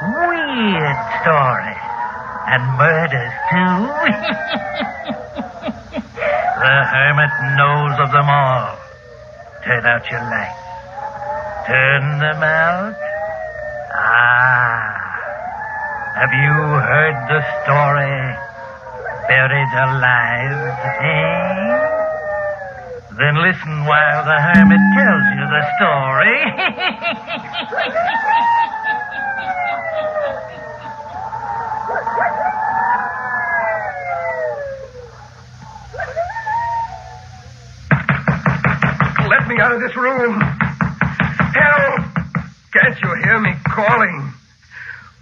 Weird stories. And murders, too. The hermit knows of them all. Turn out your lights. Turn them out. Have you heard the story? Buried alive, eh? Then listen while the hermit tells you the story. Let me out of this room. Help! Can't you hear me calling?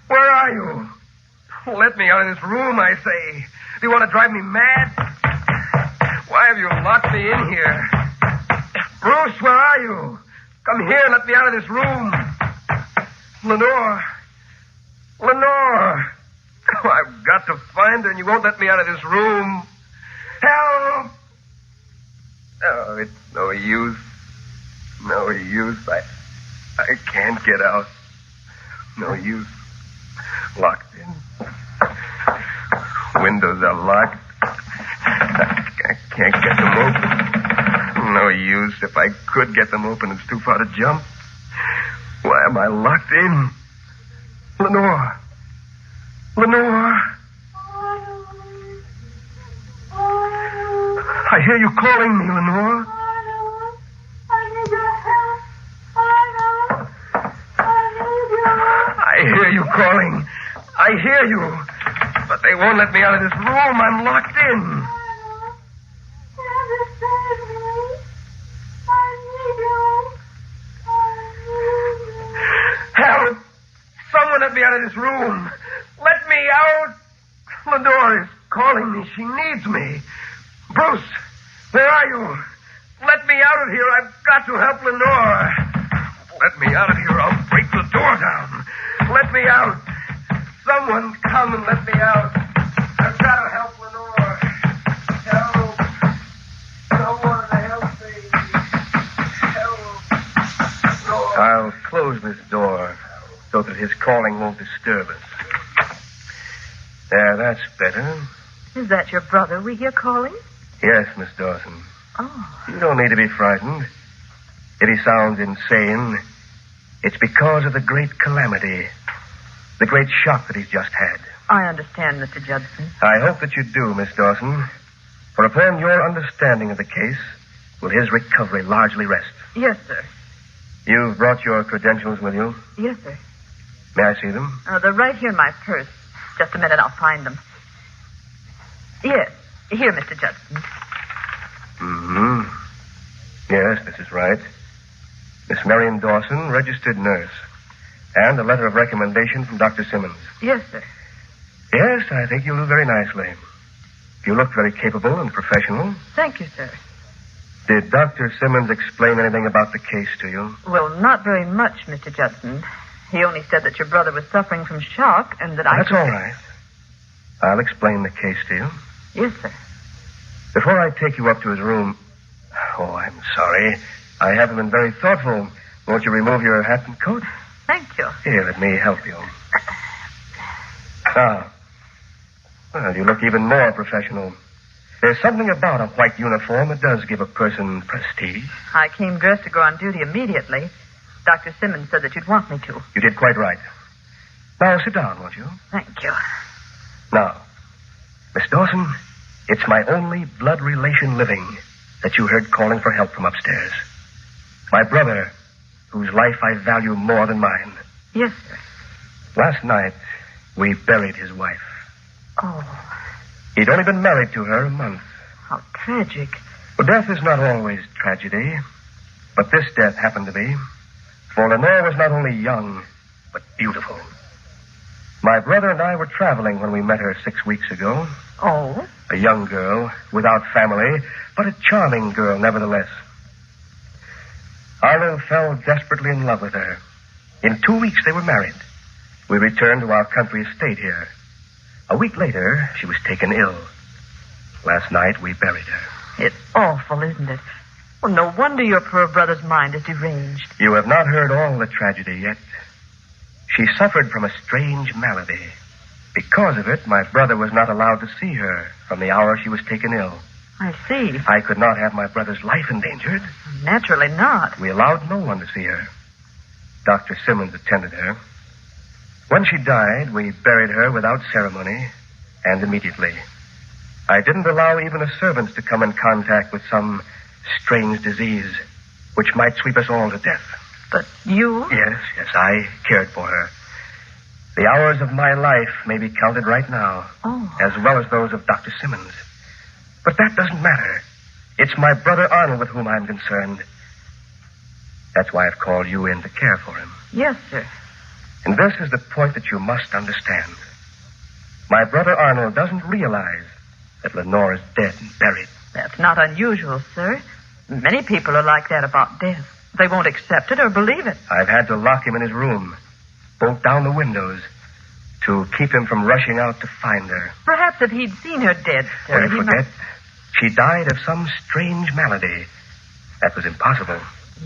Where are you? Let me out of this room, I say. Do you want to drive me mad? Why have you locked me in here? Bruce, where are you? Come here and let me out of this room. Lenore. Lenore. Oh, I've got to find her, and you won't let me out of this room. Help! Oh, it's no use. No use. I can't get out. No use. Locked in. Windows are locked. I can't get them open. No use. If I could get them open, it's too far to jump. Why am I locked in? Lenore. Lenore. I hear you calling me, Lenore. I hear you calling. I hear you. But they won't let me out of this room. I'm locked in. Help! Someone let me out of this room. Let me out. Lenore is calling me. She needs me. Bruce, where are you? Let me out of here. I've got to help Lenore. Let me out of here. I'll break the door down. Let me out. Someone come and let me out. I've got to help Lenore. Help. Someone help me. Help. Lenore. I'll close this door so that his calling won't disturb us. There, that's better. Is that your brother we hear calling? Yes, Miss Dawson. Oh. You don't need to be frightened. If he sounds insane, it's because of the great calamity, the great shock that he's just had. I understand, Mr. Judson. I hope that you do, Miss Dawson. For upon your understanding of the case will his recovery largely rest. Yes, sir. You've brought your credentials with you? Yes, sir. May I see them? They're right here in my purse. Just a minute, I'll find them. Yes. Here, Mr. Judson. Mm-hmm. Yes, this is right. Miss Marion Dawson, registered nurse. And a letter of recommendation from Dr. Simmons. Yes, sir. Yes, I think you'll do very nicely. You look very capable and professional. Thank you, sir. Did Dr. Simmons explain anything about the case to you? Well, not very much, Mr. Judson. He only said that your brother was suffering from shock and that That's all right. I'll explain the case to you. Yes, sir. Before I take you up to his room... Oh, I'm sorry. I haven't been very thoughtful. Won't you remove your hat and coat? Thank you. Here, let me help you. Ah. Well, you look even more professional. There's something about a white uniform that does give a person prestige. I came dressed to go on duty immediately. Dr. Simmons said that you'd want me to. You did quite right. Now, sit down, won't you? Thank you. Now, Miss Dawson, it's my only blood relation living that you heard calling for help from upstairs. My brother, whose life I value more than mine. Yes, sir. Last night, we buried his wife. Oh, He'd only been married to her a month. how tragic. Well, death is not always tragedy, but this death happened to be. For Lenore was not only young, but beautiful. My brother and I were traveling when we met her 6 weeks ago. Oh? A young girl, without family, but a charming girl nevertheless. Arnold fell desperately in love with her. In 2 weeks, they were married. We returned to our country estate here. A week later, she was taken ill. Last night, we buried her. It's awful, isn't it? Well, no wonder your poor brother's mind is deranged. You have not heard all the tragedy yet. She suffered from a strange malady. Because of it, my brother was not allowed to see her from the hour she was taken ill. I see. I could not have my brother's life endangered. Naturally not. We allowed no one to see her. Dr. Simmons attended her. When she died, we buried her without ceremony and immediately. I didn't allow even the servants to come in contact with some strange disease which might sweep us all to death. But you? Yes, I cared for her. The hours of my life may be counted right now, as well as those of Dr. Simmons. But that doesn't matter. It's my brother Arnold with whom I'm concerned. That's why I've called you in to care for him. Yes, sir. And this is the point that you must understand. My brother Arnold doesn't realize that Lenore is dead and buried. That's not unusual, sir. Many people are like that about death. They won't accept it or believe it. I've had to lock him in his room, bolt down the windows, to keep him from rushing out to find her. Perhaps if he'd seen her dead, sir, Don't forget, she died of some strange malady. That was impossible.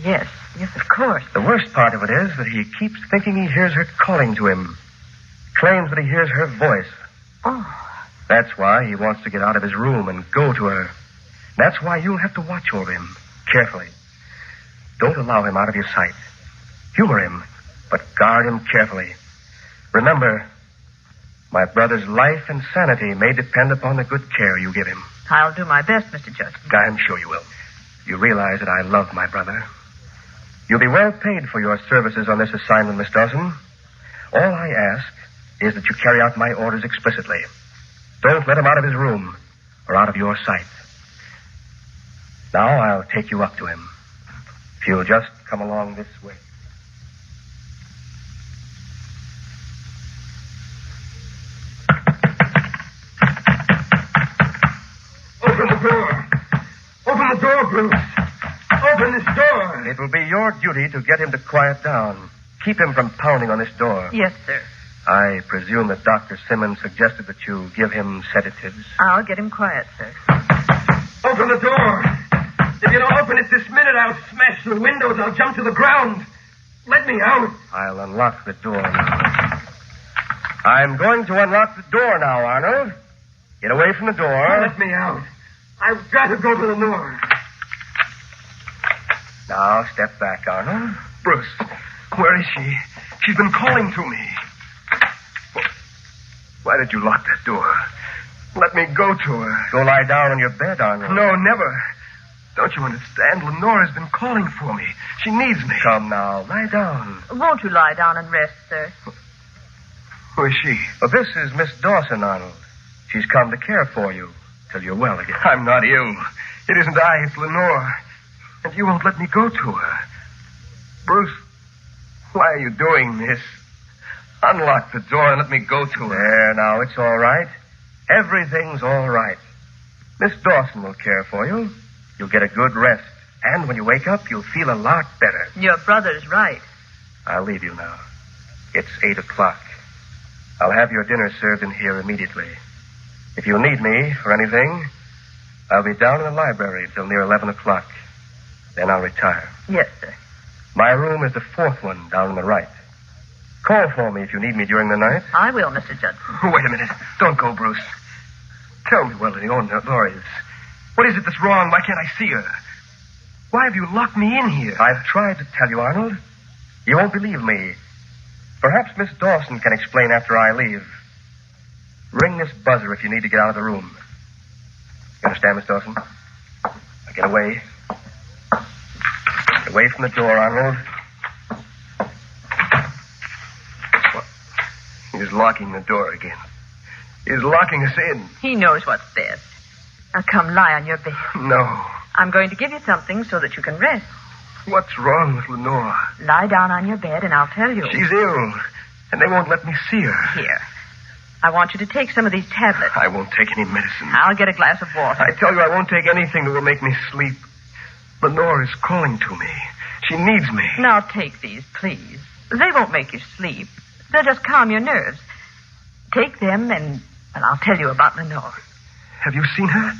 Yes, of course. The worst part of it is that he keeps thinking he hears her calling to him. Claims that he hears her voice. Oh. That's why he wants to get out of his room and go to her. That's why you'll have to watch over him carefully. Don't allow him out of your sight. Humor him, but guard him carefully. Remember, my brother's life and sanity may depend upon the good care you give him. I'll do my best, Mr. Judson. I'm sure you will. You realize that I love my brother. You'll be well paid for your services on this assignment, Miss Dawson. All I ask is that you carry out my orders explicitly. Don't let him out of his room or out of your sight. Now I'll take you up to him. If you'll just come along this way. Open the door. Open the door, Bruce. Open this door. It will be your duty to get him to quiet down. Keep him from pounding on this door. Yes, sir. I presume that Dr. Simmons suggested that you give him sedatives. I'll get him quiet, sir. Open the door. If you don't open it this minute, I'll smash the windows. I'll jump to the ground. Let me out. I'll unlock the door now. I'm going to unlock the door now, Arnold. Get away from the door. Let me out. I've got to go to Lenore. Now, step back, Arnold. Bruce, where is she? She's been calling to me. Why did you lock that door? Let me go to her. Go lie down on your bed, Arnold. No, never. Don't you understand? Lenore has been calling for me. She needs me. Come now, lie down. Won't you lie down and rest, sir? Who is she? Well, this is Miss Dawson, Arnold. She's come to care for you till you're well again. I'm not ill. It isn't I, it's Lenore. And you won't let me go to her. Bruce, why are you doing this? Unlock the door and let me go to her. There, now, it's all right. Everything's all right. Miss Dawson will care for you. You'll get a good rest. And when you wake up, you'll feel a lot better. Your brother's right. I'll leave you now. It's 8 o'clock. I'll have your dinner served in here immediately. If you need me for anything, I'll be down in the library till near 11 o'clock. Then I'll retire. Yes, sir. My room is the fourth one down on the right. Call for me if you need me during the night. I will, Mr. Judson. Wait a minute. Don't go, Bruce. Tell me, Lenore is. What is it that's wrong? Why can't I see her? Why have you locked me in here? I've tried to tell you, Arnold. You won't believe me. Perhaps Miss Dawson can explain after I leave. Ring this buzzer if you need to get out of the room. You understand, Miss Dawson? Now get away. Get away from the door, Arnold. What? He's locking the door again. He's locking us in. He knows what's best. Now come lie on your bed. No. I'm going to give you something so that you can rest. What's wrong with Lenore? Lie down on your bed and I'll tell you. She's ill, and they won't let me see her. Here. I want you to take some of these tablets. I won't take any medicine. I'll get a glass of water. I tell you, I won't take anything that will make me sleep. Lenore is calling to me. She needs me. Now take these, please. They won't make you sleep. They'll just calm your nerves. Take them and I'll tell you about Lenore. Have you seen her?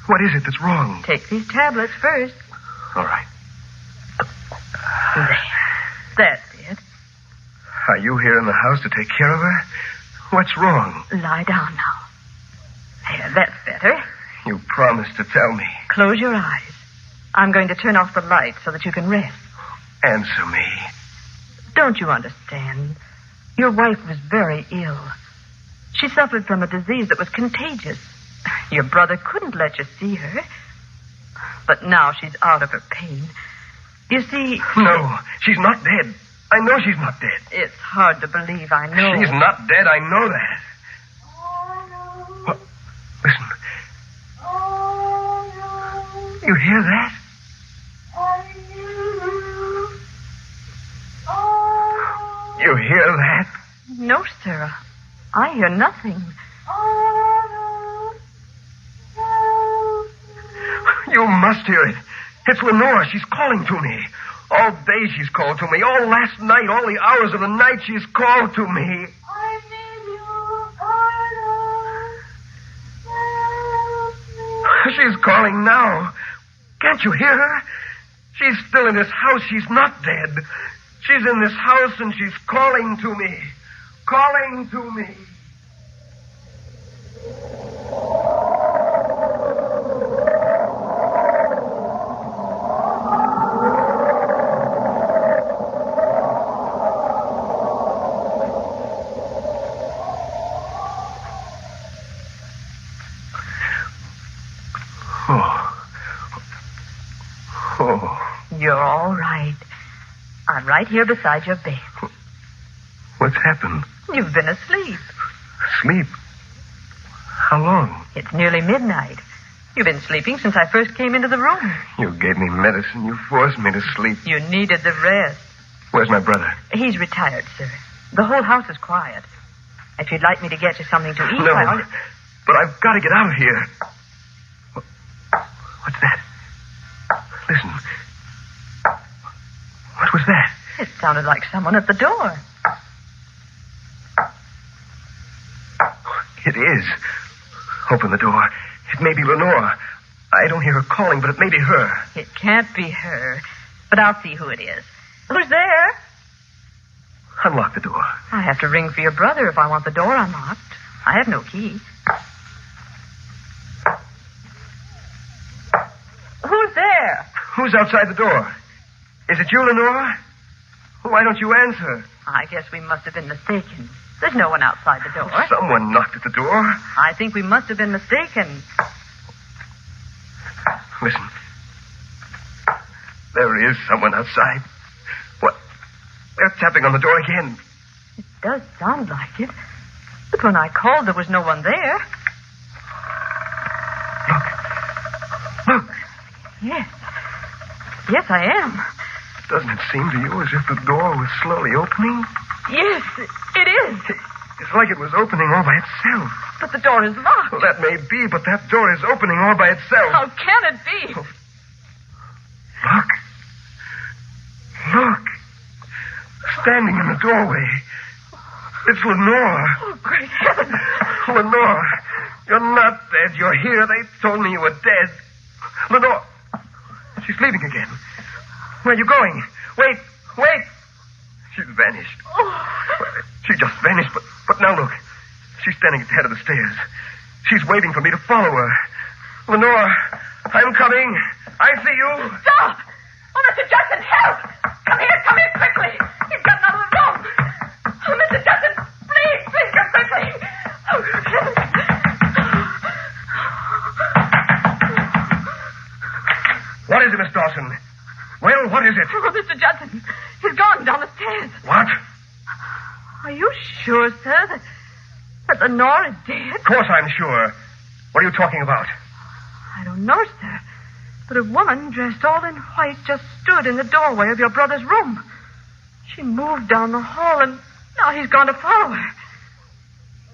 What is it that's wrong? Take these tablets first. All right. There. That's it. Are you here in the house to take care of her? What's wrong? Lie down now. There, that's better. You promised to tell me. Close your eyes. I'm going to turn off the light so that you can rest. Answer me. Don't you understand? Your wife was very ill. She suffered from a disease that was contagious. Your brother couldn't let you see her. But now she's out of her pain. You see... No, she's not dead. I know she's not dead. It's hard to believe, I know. She's not dead, I know that. What? Listen. You hear that? You hear that? No, sir. I hear nothing. You must hear it. It's Lenore. She's calling to me. All day she's called to me. All last night, all the hours of the night she's called to me. I need you. She's calling now. Can't you hear her? She's still in this house. She's not dead. She's in this house and she's calling to me. Calling to me. You're all right. I'm right here beside your bed. What's happened? You've been asleep. Sleep? How long? It's nearly midnight. You've been sleeping since I first came into the room. You gave me medicine. You forced me to sleep. You needed the rest. Where's my brother? He's retired, sir. The whole house is quiet. If you'd like me to get you something to eat, No, I'll... but I've got to get out of here. What's that? Listen. What was that? It sounded like someone at the door. It is. Open the door. It may be Lenore. I don't hear her calling, but it may be her. It can't be her, but I'll see who it is. Who's there? Unlock the door. I have to ring for your brother if I want the door unlocked. I have no key. Who's there? Who's outside the door? Is it you, Lenore? Why don't you answer? I guess we must have been mistaken. There's no one outside the door. Someone knocked at the door. I think we must have been mistaken. Listen. There is someone outside. What? They're tapping on the door again. It does sound like it. But when I called, there was no one there. Look. Yes. Yes, I am. Doesn't it seem to you as if the door was slowly opening? Yes, it is. It's like it was opening all by itself. But the door is locked. Well, that may be, but that door is opening all by itself. How can it be? Look. Look. Standing in the doorway. It's Lenore. Oh, great heavens. Lenore, you're not dead. You're here. They told me you were dead. Lenore. She's leaving again. Where are you going? Wait. She's vanished. Oh. She just vanished, but now look. She's standing at the head of the stairs. She's waiting for me to follow her. Lenore, I'm coming. I see you. Stop! Oh, Mr. Jackson, help! Come here quickly! He's gotten out of the room! Oh, Mr. Jackson, please come quickly! Oh, heavens. What is it, Miss Dawson? Well, what is it? Oh, Mr. Judson, he's gone down the stairs. What? Are you sure, sir, that Lenore is dead? Of course I'm sure. What are you talking about? I don't know, sir. But a woman dressed all in white just stood in the doorway of your brother's room. She moved down the hall, and now he's gone to follow her.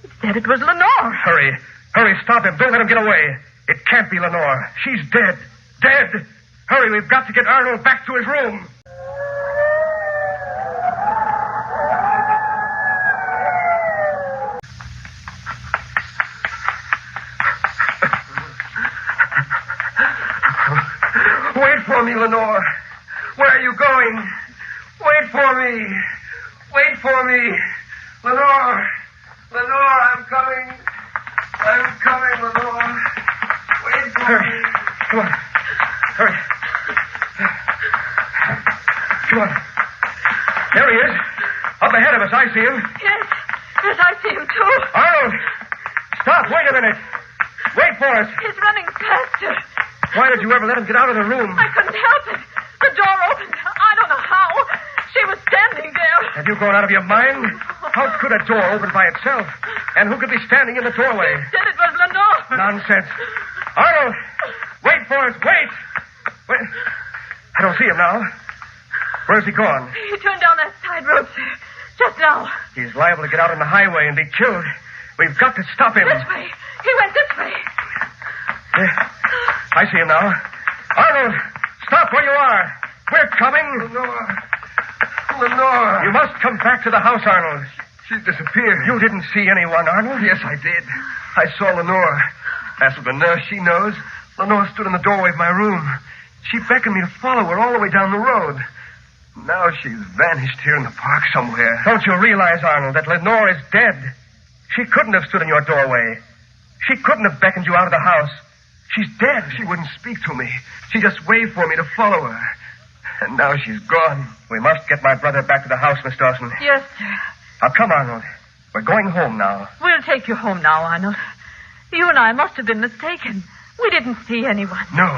He said it was Lenore. Hurry, stop him. Don't let him get away. It can't be Lenore. She's dead. Dead. Hurry, we've got to get Arnold back to his room. Wait for me, Lenore. Where are you going? Wait for me. Wait Wait for me. Lenore. Lenore, I'm coming. I'm coming, Lenore. Wait for me. Come on. Hurry. Come on. There he is. Up ahead of us. I see him. Yes, I see him too. Arnold! Stop. Wait a minute. Wait for us. He's running faster. Why did you ever let him get out of the room? I couldn't help it. The door opened. I don't know how. She was standing there. Have you gone out of your mind? How could a door open by itself? And who could be standing in the doorway? He said it was Lenore. Nonsense. Arnold! Wait for us. Wait! Wait. I don't see him now. Where's he gone? He turned down that side road, sir. Just now. He's liable to get out on the highway and be killed. We've got to stop him. This way. He went this way. I see him now. Arnold, stop where you are. We're coming. Lenore. Lenore. You must come back to the house, Arnold. She disappeared. You didn't see anyone, Arnold? Yes, I did. I saw Lenore. As for the nurse, she knows. Lenore stood in the doorway of my room. She beckoned me to follow her all the way down the road. Now she's vanished here in the park somewhere. Don't you realize, Arnold, that Lenore is dead? She couldn't have stood in your doorway. She couldn't have beckoned you out of the house. She's dead. She wouldn't speak to me. She just waved for me to follow her. And now she's gone. We must get my brother back to the house, Miss Dawson. Yes, sir. Now, come, Arnold. We're going home now. We'll take you home now, Arnold. You and I must have been mistaken. We didn't see anyone. No.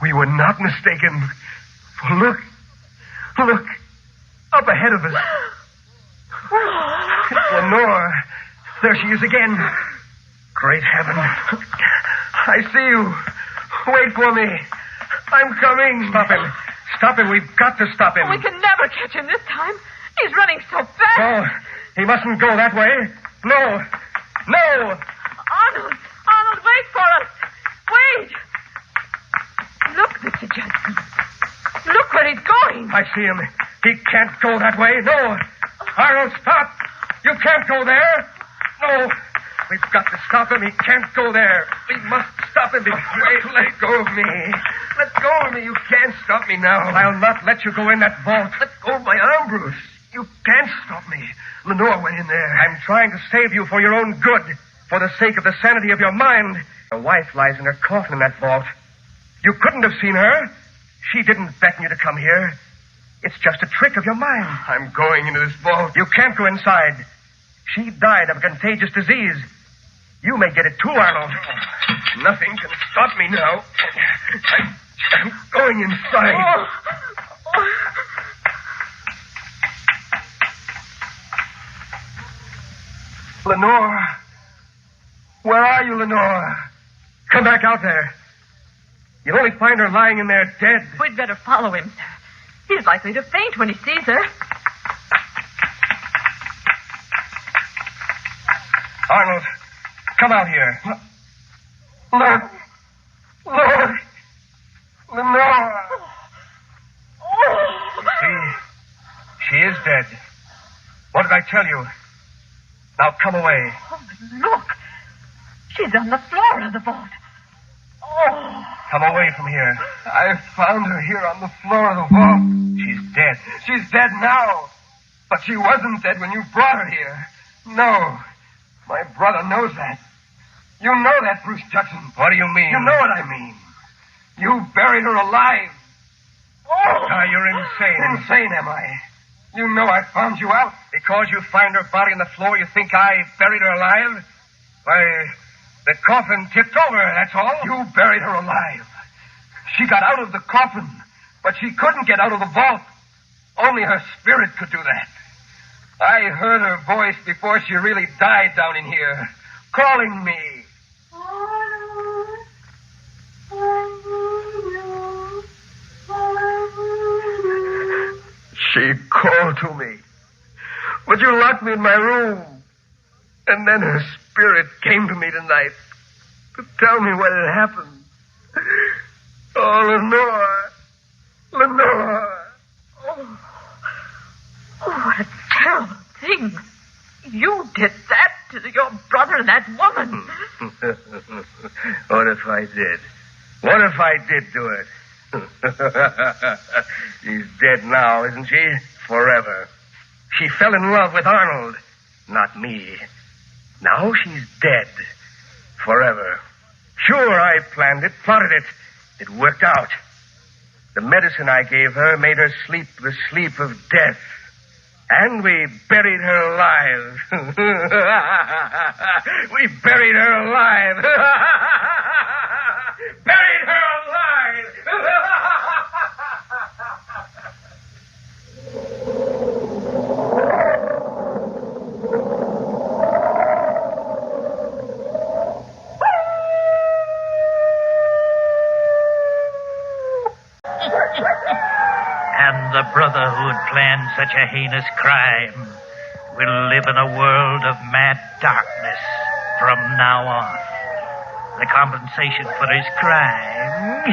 We were not mistaken. For look. Look. Up ahead of us. It's Lenore. There she is again. Great heaven. I see you. Wait for me. I'm coming. Stop him. Stop him. We've got to stop him. We can never catch him this time. He's running so fast. No. He mustn't go that way. No. No. Arnold. Arnold, wait for us. Wait. Look, Mr. Judson. Look where he's going. I see him. He can't go that way. No. Arnold, stop. You can't go there. No. We've got to stop him. He can't go there. We must stop him. Wait, let go of me. Let go of me. You can't stop me now. I'll not let you go in that vault. Let go of my arm, Bruce. You can't stop me. Lenore went in there. I'm trying to save you for your own good, for the sake of the sanity of your mind. Your wife lies in her coffin in that vault. You couldn't have seen her. She didn't beckon you to come here. It's just a trick of your mind. I'm going into this vault. You can't go inside. She died of a contagious disease. You may get it too, Arnold. Nothing can stop me now. I'm going inside. Lenore. Where are you, Lenore? Come back out there. You'll only find her lying in there dead. We'd better follow him, sir. He's likely to faint when he sees her. Arnold, come out here. Look. Lord. Lenore. She is dead. What did I tell you? Now come away. Oh, look. She's on the floor of the vault. Oh. Come away from here. I found her here on the floor of the vault. She's dead. She's dead now. But she wasn't dead when you brought her here. No. My brother knows that. You know that, Bruce Judson. What do you mean? You know what I mean. You buried her alive. Oh! You're insane. Insane, am I? You know I found you out. Because you find her body on the floor, you think I buried her alive? Why, the coffin tipped over, that's all. You buried her alive. She got out of the coffin, but she couldn't get out of the vault. Only her spirit could do that. I heard her voice before she really died down in here, calling me. She called to me. But you locked me in my room. And then her spirit came to me tonight to tell me what had happened. Oh, Lenore. Lenore. Oh, what a terrible thing. You did that to your brother and that woman. What if I did? What if I did do it? She's dead now, isn't she? Forever. She fell in love with Arnold, not me. Now she's dead. Forever. Sure, I planned it, plotted it. It worked out. The medicine I gave her made her sleep the sleep of death. And we buried her alive. We buried her alive. Buried her alive. And the brother who had planned such a heinous crime will live in a world of mad darkness from now on. The compensation for his crime.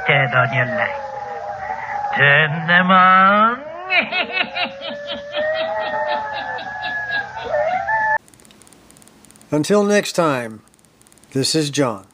Turn on your light. Turn them on. Until next time, this is John.